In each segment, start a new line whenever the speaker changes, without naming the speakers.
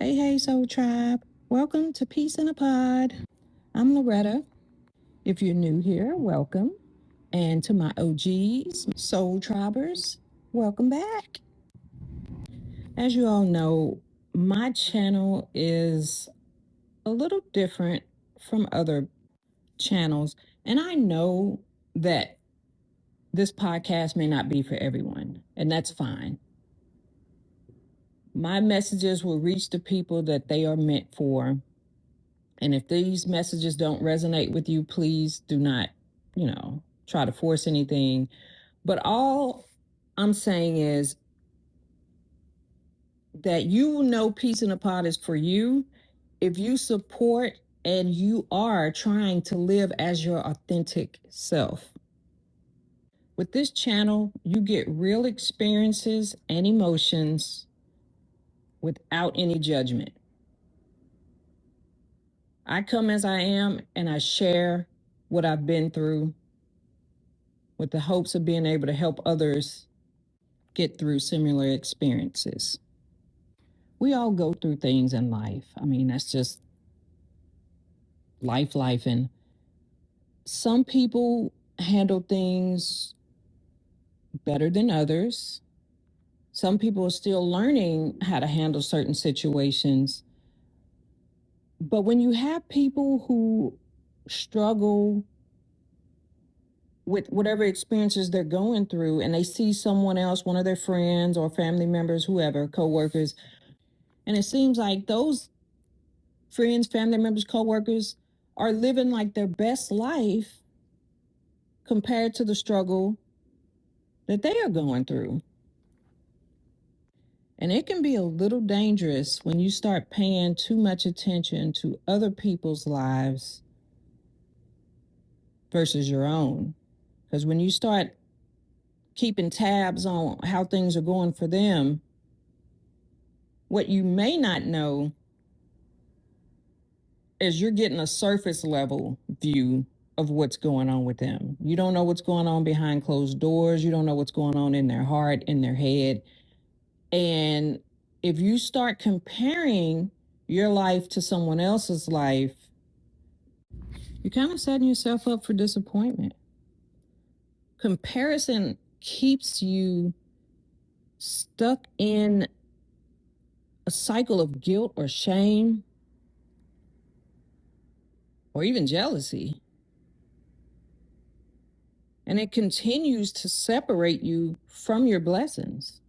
Hey, Soul Tribe. Welcome to Peace in a Pod. I'm Loretta. If you're new here, welcome. And to my OGs, Soul Tribers, welcome back. As you all know, my channel is a little different from other channels. And I know that this podcast may not be for everyone, and that's fine. My messages will reach the people that they are meant for. And if these messages don't resonate with you, please do not, try to force anything. But all I'm saying is that you will know Peace in a Pod is for you if you support and you are trying to live as your authentic self. With this channel, you get real experiences and emotions without any judgment. I come as I am and I share what I've been through with the hopes of being able to help others get through similar experiences. We all go through things in life. I mean, that's just life. And some people handle things better than others. Some people are still learning how to handle certain situations. But when you have people who struggle with whatever experiences they're going through, and they see someone else, one of their friends or family members, whoever, coworkers, and it seems like those friends, family members, coworkers are living like their best life compared to the struggle that they are going through. And it can be a little dangerous when you start paying too much attention to other people's lives versus your own. Because when you start keeping tabs on how things are going for them, what you may not know is you're getting a surface level view of what's going on with them. You don't know what's going on behind closed doors. You don't know what's going on in their heart, in their head. And if you start comparing your life to someone else's life, you're kind of setting yourself up for disappointment. Comparison keeps you stuck in a cycle of guilt or shame or even jealousy. And it continues to separate you from your blessings.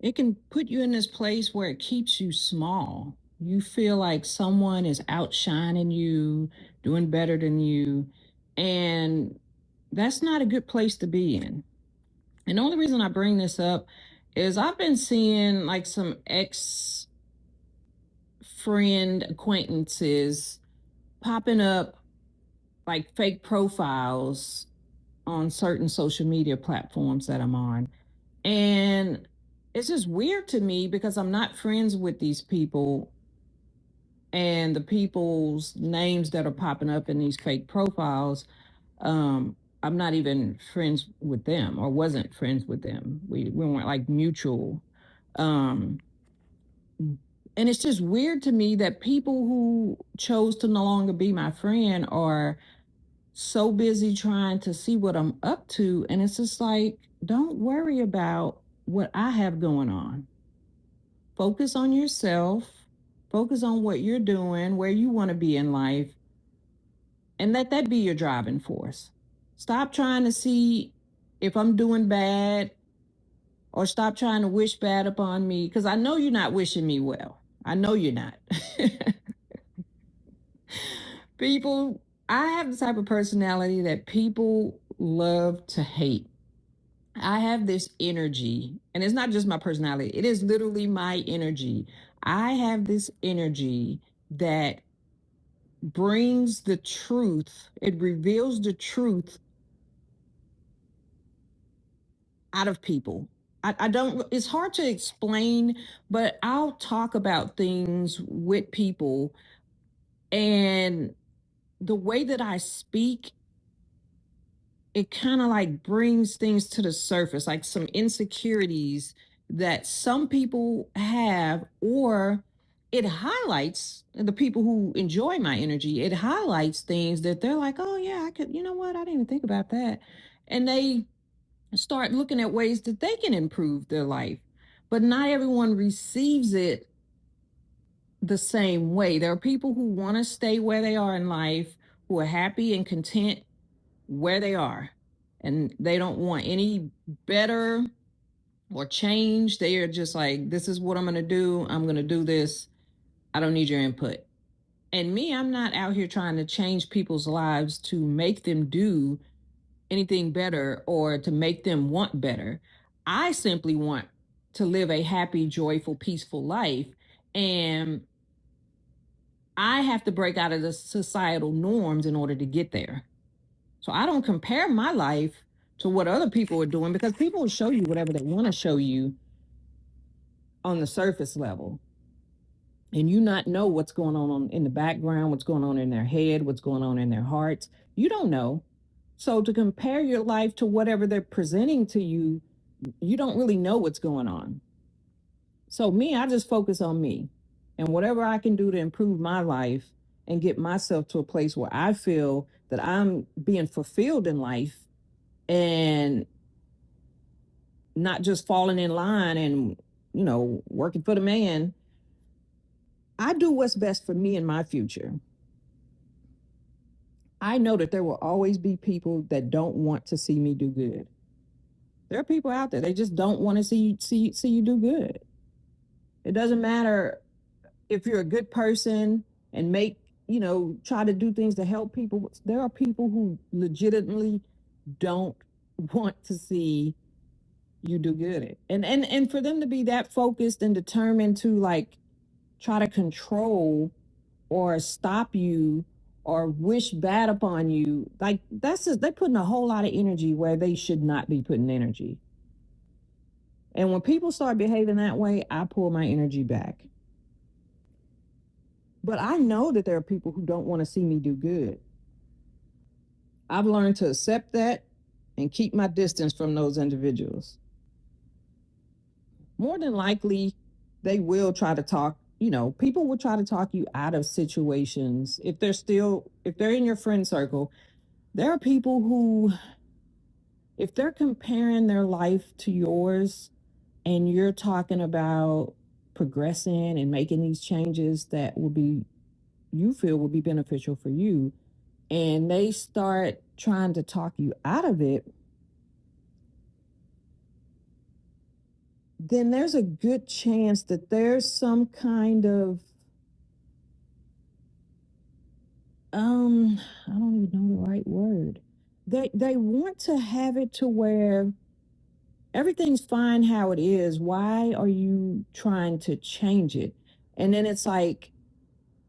It can put you in this place where it keeps you small. You feel like someone is outshining you, doing better than you. And that's not a good place to be in. And the only reason I bring this up is I've been seeing like some ex-friend acquaintances popping up like fake profiles on certain social media platforms that I'm on. And it's just weird to me because I'm not friends with these people, and the people's names that are popping up in these fake profiles, I'm not even friends with them or wasn't friends with them. We weren't like mutual. And it's just weird to me that people who chose to no longer be my friend are so busy trying to see what I'm up to. And it's just like, don't worry about what I have going on. Focus on yourself. Focus on what you're doing, where you want to be in life, and let that be your driving force. Stop trying to see if I'm doing bad, or stop trying to wish bad upon me, because I know you're not wishing me well. I know you're not. People, I have the type of personality that people love to hate. I have this energy, and it's not just my personality, it is literally my energy. I have this energy that brings the truth, it reveals the truth out of people. I don't, it's hard to explain, but I'll talk about things with people, and the way that I speak, it kind of like brings things to the surface, like some insecurities that some people have, or it highlights the people who enjoy my energy. It highlights things that they're like, oh yeah, I could, you know what? I didn't even think about that. And they start looking at ways that they can improve their life. But not everyone receives it the same way. There are people who want to stay where they are in life, who are happy and content where they are, and they don't want any better or change. They are just like, this is what I'm going to do. I'm going to do this. I don't need your input. And me, I'm not out here trying to change people's lives to make them do anything better or to make them want better. I simply want to live a happy, joyful, peaceful life. And I have to break out of the societal norms in order to get there. So I don't compare my life to what other people are doing, because people will show you whatever they want to show you on the surface level. And you not know what's going on in the background, what's going on in their head, what's going on in their hearts. You don't know. So to compare your life to whatever they're presenting to you, you don't really know what's going on. So me, I just focus on me and whatever I can do to improve my life and get myself to a place where I feel that I'm being fulfilled in life and not just falling in line and, working for the man. I do what's best for me and my future. I know that there will always be people that don't want to see me do good. There are people out there, they just don't want to see you do good. It doesn't matter if you're a good person and try to do things to help people. There are people who legitimately don't want to see you do good. And for them to be that focused and determined to like try to control or stop you or wish bad upon you, like that's just, they're putting a whole lot of energy where they should not be putting energy. And when people start behaving that way, I pull my energy back. But I know that there are people who don't want to see me do good. I've learned to accept that and keep my distance from those individuals. More than likely, they will try to talk, people will try to talk you out of situations. If they're in your friend circle, there are people who, if they're comparing their life to yours and you're talking about progressing and making these changes that you feel will be beneficial for you, and they start trying to talk you out of it, then there's a good chance that there's some kind of I don't even know the right word. They want to have it to where everything's fine how it is. Why are you trying to change it? And then it's like,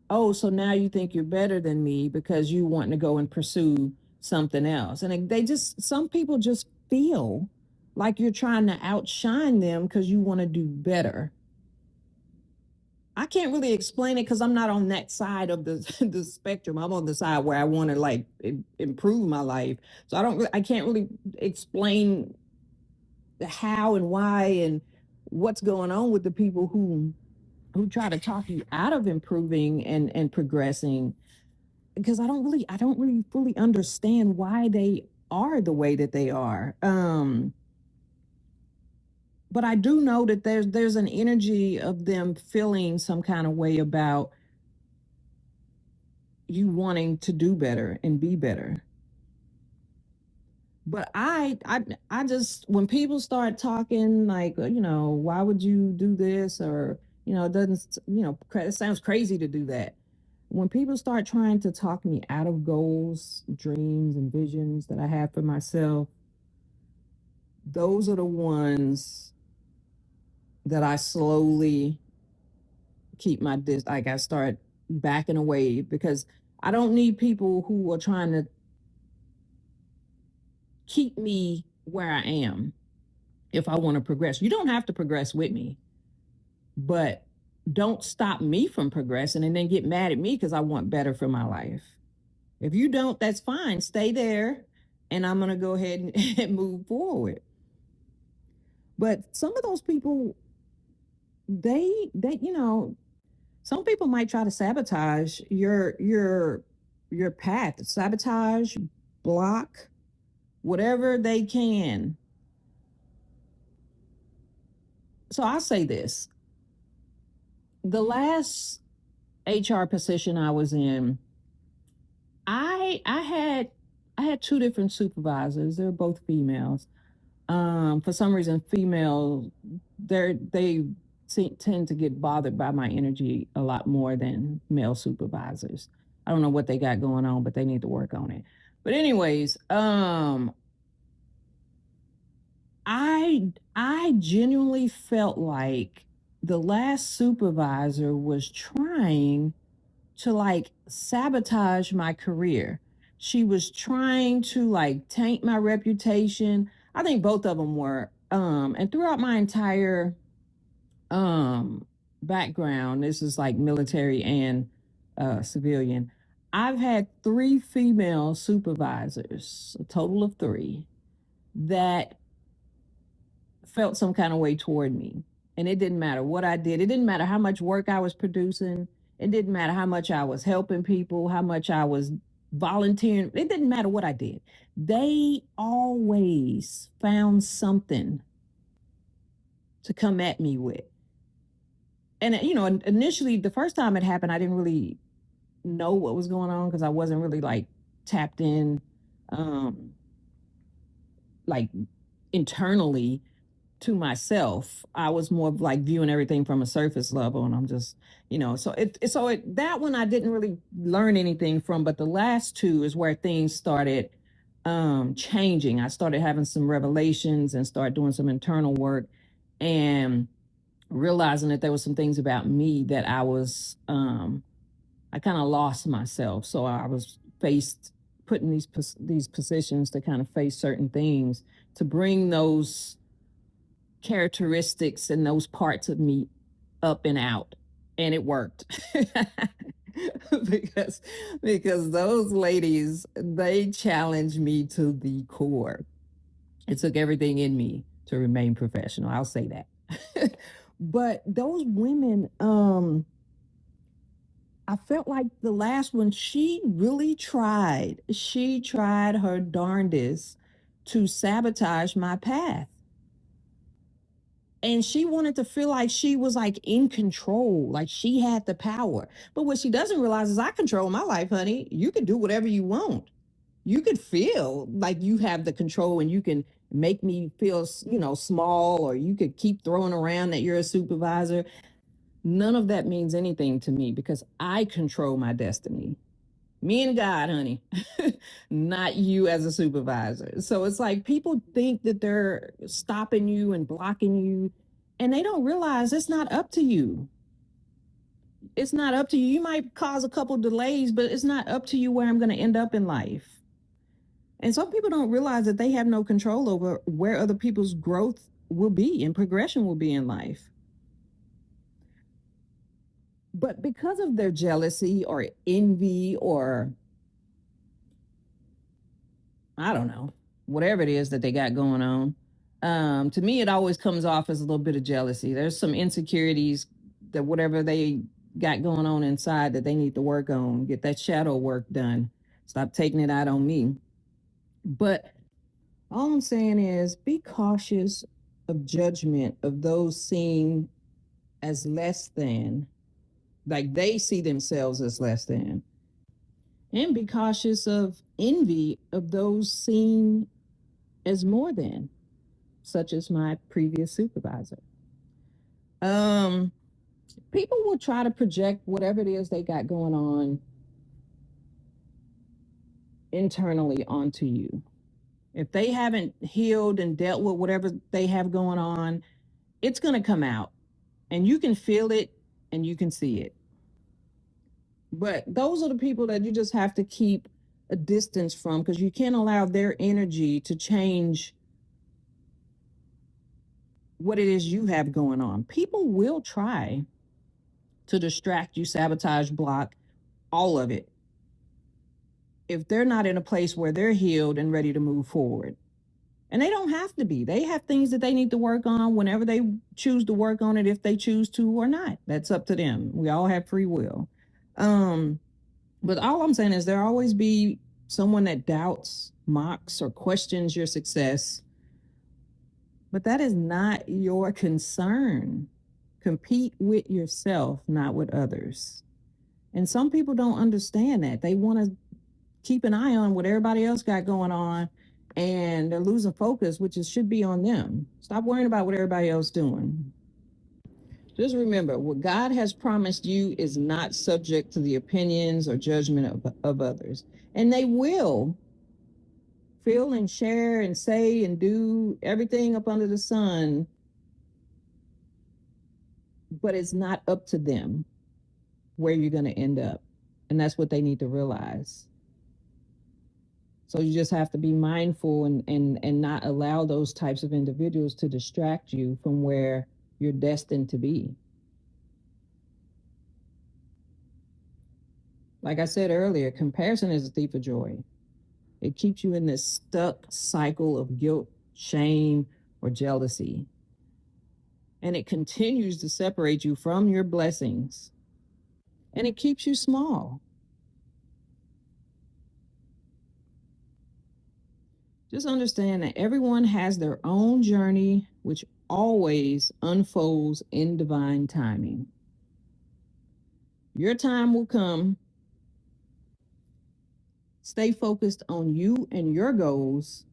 oh, so now you think you're better than me because you want to go and pursue something else. And some people just feel like you're trying to outshine them because you want to do better. I can't really explain it because I'm not on that side of the the spectrum. I'm on the side where I want to like improve my life. So I can't really explain the how and why and what's going on with the people who try to talk you out of improving and progressing, because I don't really fully understand why they are the way that they are. But I do know that there's an energy of them feeling some kind of way about you wanting to do better and be better. But I just, when people start talking like, why would you do this, or it doesn't, it sounds crazy to do that. When people start trying to talk me out of goals, dreams, and visions that I have for myself, those are the ones that I slowly keep like I start backing away, because I don't need people who are trying to keep me where I am if I want to progress. You don't have to progress with me, but don't stop me from progressing and then get mad at me because I want better for my life. If you don't, that's fine. Stay there and I'm going to go ahead and move forward. But some of those people, they Some people might try to sabotage your path, sabotage, block, whatever they can. So I'll say this. The last HR position I was in, I had two different supervisors. They're both females. For some reason, females they tend to get bothered by my energy a lot more than male supervisors. I don't know what they got going on, but they need to work on it. But anyways, I genuinely felt like the last supervisor was trying to like sabotage my career. She was trying to like taint my reputation. I think both of them were. And throughout my entire background, this is like military and civilian, I've had three female supervisors, a total of three, that felt some kind of way toward me. And it didn't matter what I did. It didn't matter how much work I was producing. It didn't matter how much I was helping people, how much I was volunteering. It didn't matter what I did. They always found something to come at me with. And, initially, the first time it happened, I didn't really know what was going on because I wasn't really like tapped in, like internally to myself. I was more of like viewing everything from a surface level, and I'm just, that one I didn't really learn anything from. But the last two is where things started changing. I started having some revelations and started doing some internal work and realizing that there was some things about me that I kind of lost myself. So I was faced put in these positions to kind of face certain things, to bring those characteristics and those parts of me up and out, and it worked. because those ladies, they challenged me to the core. It took everything in me to remain professional, I'll say that. But those women, I felt like the last one, she really tried. She tried her darndest to sabotage my path. And she wanted to feel like she was like in control, like she had the power. But what she doesn't realize is I control my life, honey. You can do whatever you want. You could feel like you have the control and you can make me feel, small, or you could keep throwing around that you're a supervisor. None of that means anything to me because I control my destiny. Me and God, honey, not you as a supervisor. So it's like people think that they're stopping you and blocking you, and they don't realize it's not up to you. It's not up to you. You might cause a couple delays, but it's not up to you where I'm going to end up in life. And some people don't realize that they have no control over where other people's growth will be and progression will be in life. But because of their jealousy or envy, or I don't know, whatever it is that they got going on, to me, it always comes off as a little bit of jealousy. There's some insecurities that whatever they got going on inside that they need to work on, get that shadow work done. Stop taking it out on me. But all I'm saying is be cautious of judgment of those seen as less than, like they see themselves as less than, and be cautious of envy of those seen as more than, such as my previous supervisor. Um, People will try to project whatever it is they got going on internally onto you. If they haven't healed and dealt with whatever they have going on, it's going to come out, and you can feel it and you can see it. But those are the people that you just have to keep a distance from, because you can't allow their energy to change what it is you have going on. People will try to distract you, sabotage, block, all of it, if they're not in a place where they're healed and ready to move forward. And they don't have to be. They have things that they need to work on whenever they choose to work on it, if they choose to or not. That's up to them. We all have free will. But all I'm saying is there always be someone that doubts, mocks, or questions your success. But that is not your concern. Compete with yourself, not with others. And some people don't understand that. They want to keep an eye on what everybody else got going on, and they're losing focus, which should be on them. Stop worrying about what everybody else is doing. Just remember, what God has promised you is not subject to the opinions or judgment of others. And they will feel and share and say and do everything up under the sun, but it's not up to them where you're going to end up. And that's what they need to realize. So you just have to be mindful and not allow those types of individuals to distract you from where you're destined to be. Like I said earlier, comparison is a thief of joy. It keeps you in this stuck cycle of guilt, shame, or jealousy. And it continues to separate you from your blessings. And it keeps you small. Just understand that everyone has their own journey, which always unfolds in divine timing. Your time will come. Stay focused on you and your goals.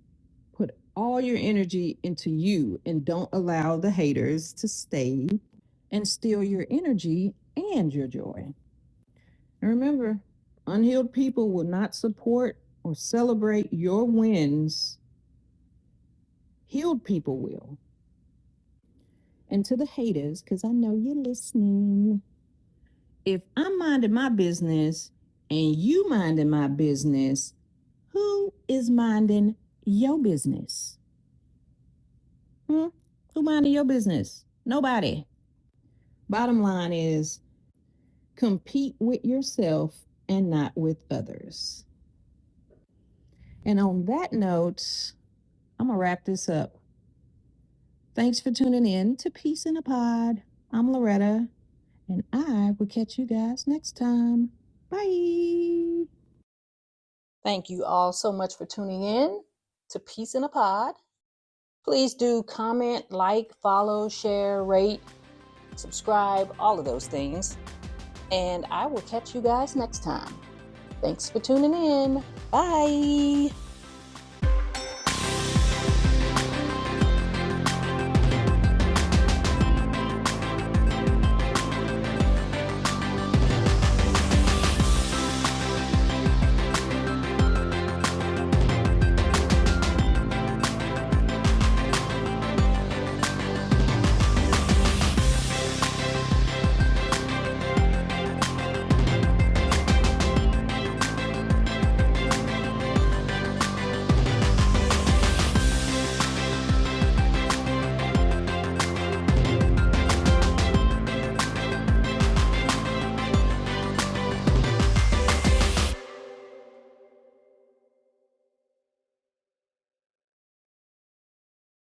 Put all your energy into you and don't allow the haters to stay and steal your energy and your joy. And remember, unhealed people will not support or celebrate your wins. Healed people will. And to the haters, because I know you're listening, if I'm minding my business and you minding my business, who is minding your business? Who minding your business? Nobody. Bottom line is, compete with yourself and not with others. And on that note, I'm going to wrap this up. Thanks for tuning in to Peace in a Pod. I'm Loretta, and I will catch you guys next time. Bye. Thank you all so much for tuning in to Peace in a Pod. Please do comment, like, follow, share, rate, subscribe, all of those things. And I will catch you guys next time. Thanks for tuning in. Bye.